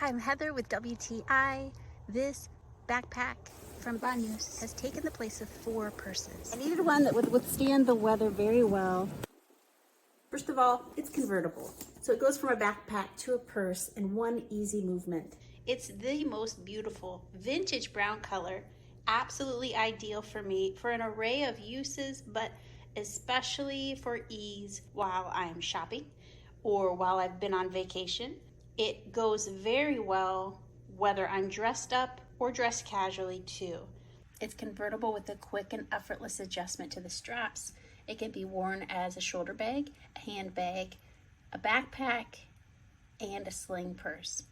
Hi, I'm Heather with WTI. This backpack from Banuce has taken the place of 4 purses. I needed one that would withstand the weather very well. First of all, it's convertible. So it goes from a backpack to a purse in one easy movement. It's the most beautiful vintage brown color, absolutely ideal for me for an array of uses, but especially for ease while I'm shopping or while I've been on vacation. It goes very well whether I'm dressed up or dressed casually too. It's convertible with a quick and effortless adjustment to the straps. It can be worn as a shoulder bag, a handbag, a backpack, and a sling purse.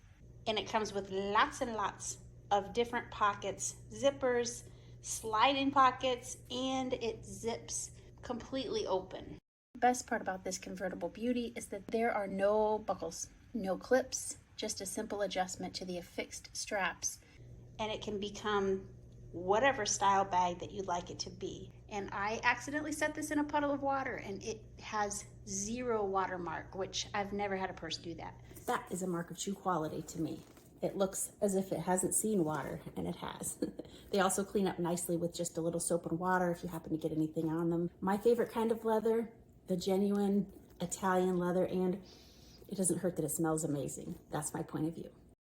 And it comes with lots and lots of different pockets, zippers, slide-in pockets, and it zips completely open. The best part about this convertible beauty is that there are no buckles, no clips, just a simple adjustment to the affixed straps. And it can become whatever style bag that you'd like it to be. And I accidentally set this in a puddle of water and it has 0 watermark, which I've never had a purse do that. That is a mark of true quality to me. It looks as if it hasn't seen water, and it has. They also clean up nicely with just a little soap and water if you happen to get anything on them. My favorite kind of leather, the genuine Italian leather, and it doesn't hurt that it smells amazing. That's my point of view.